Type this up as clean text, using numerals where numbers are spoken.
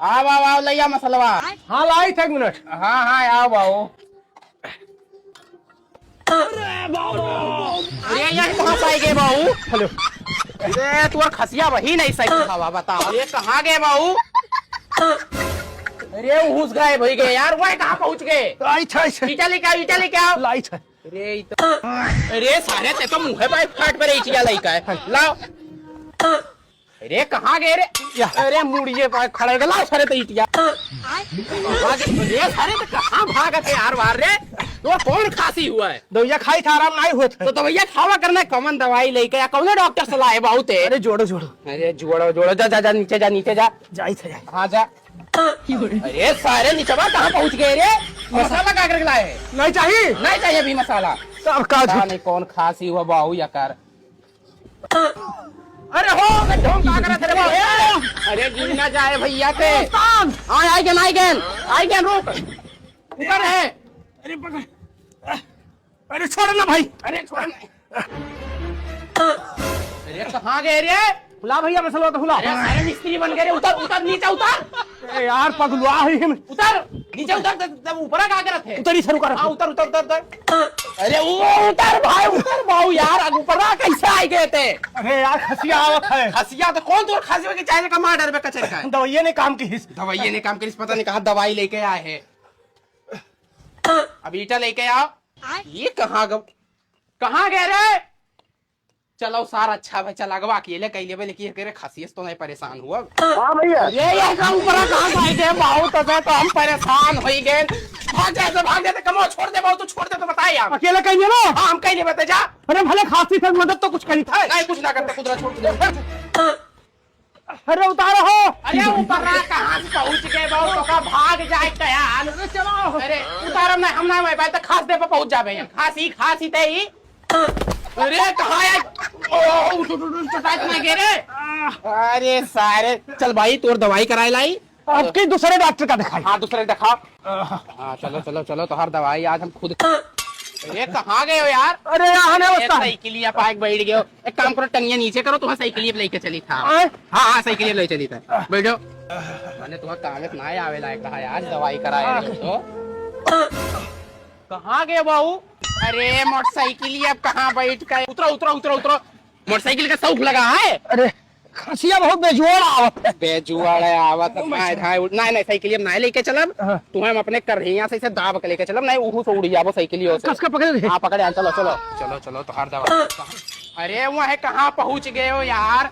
आओ आओ आओ लैया मसलवा। हाँ लाई था 1 मिनट। हाँ हाँ आओ बाबू। अरे यहाँ कहाँ पाई गए बाबू? हेलो अरे तू खसिया वही नहीं सही हवा बता। ये कहाँ गए बाबू? अरे घुस गए भाई गए यार। वह कहाँ पहुँच गए? लाई था ईटा लेके आओ, ईटा लेके आओ। लाई था। अरे सारे ते तो मुँह पे फाट पर ईटिया लइका है। लाओ। अरे कहाँ गए रे? अरे मुड़िए पर खड़े गए। लाओ सारे ते ईटिया। अरे सारे ते कहाँ भागत है यार बाहर रे? तो कौन खांसी हुआ है? दवाइया खाई था आराम नहीं हुआ था। तो भैया खावा करना कौन दवाई लेके या कौन डॉक्टर सलाह है बहुत है? अरे जोड़ो जोड़ो। अरे जोड़ो जोड़ो जा जा जा नीचे जा नीचे जा। जाई था जाई। हाँ जा। अरे सारे नीचे कहाँ पहुँच गए रे? मसाला का करके लाए? नहीं चाहिए। नहीं चाहिए अभी मसाला। सब का पता नहीं कौन खांसी हुआ बाहू या कर। अरे हो ढोंग का करत रे बाबू? अरे गिर ना जाए भैया के। हाँ आई गेन रुक। ऊपर है। अरे पकड़। अरे छोड़ ना भाई। अरे छोड़। अरे कहाँ गए रे? बुला भैया मसला तो बुला। अरे सारे मिस्त्री बन गए रे। उतर उतर नीचे उतर। अरे यार पगलुआ है हम। उतर नीचे उतर। तब ऊपर का करत है? उतरी शुरू कर। हाँ उतर उतर उतर उतर। अरे वो उतर भाई उतर बाबू यार। ऊपर कैसे आए गए थे? अरे यार खसिया आवत है। खसिया तो कौन? तो खसिया के चाय का मार डर में कचर का दवाइया ने काम की हिस्स। दवाई ने काम करी। पता नहीं कहा दवाई लेके आए हैं। अब ईटा लेके आओ। ये कहाँ गए रे? चलो सारा अच्छा भाई चल अगवा किए ले कई ले लेकिन खसियस तो नहीं परेशान हुआ। हाँ भैया। ये ऊपर कहाँ गए थे बाबू? तो हम परेशान हो गए। भाग जाते कमो छोड़ दे बाबू। तू छोड़ दे तो बताए आप अकेले कहीं ना। हाँ हम कहीं नहीं बता जा। अरे भले खांसी से मदद तो कुछ करी था। नहीं कुछ ना करते कुदरा छोड़ दे। अरे उतारो हो। अरे ऊपर कहाँ से पहुँच गए बाबू? तो का भाग जाए क्या? चलो। अरे उतारम नहीं हम ना भाई तक खास दे पर पहुँच जाबे। खांसी ते ही। अरे कहाँ है? अरे सारे चल भाई तोर दवाई कराए लाई। आपके दूसरे डॉक्टर का दिखाई। हाँ दूसरे दिखाओ। हाँ चलो चलो चलो तो हर दवाई आज हम खुद। अरे कहाँ गए हो यार? अरे यहाँ साइकिल पाइक बैठ गए हो। एक काम करो टंगिया नीचे करो। तुम्हारा साइकिल लेके चली था। हाँ हाँ साइकिल ले चली था। बैठो। मैंने तुम्हारा कागज ना आवे लायक रहा आज दवाई कराए तो। कहाँ गए बाबू? अरे मोटरसाइकिल अब कहाँ बैठ गए? उतरो उतरो उतरो उतरो। मोटरसाइकिल का शौक लगा है? अरे खसिया बहुत बेजुआड़ आवत है। बेजुआड़ आवत नहीं साइकिल अब नहीं लेके चलब। तुम्हें अपने कर यहाँ से दाब के लेके चलब। नहीं उहू से उड़ी जाबो साइकिल से। कसका पकड़े। हाँ पकड़े। चलो चलो चलो चलो तो हर दवा। अरे वह कहाँ पहुँच गए हो यार?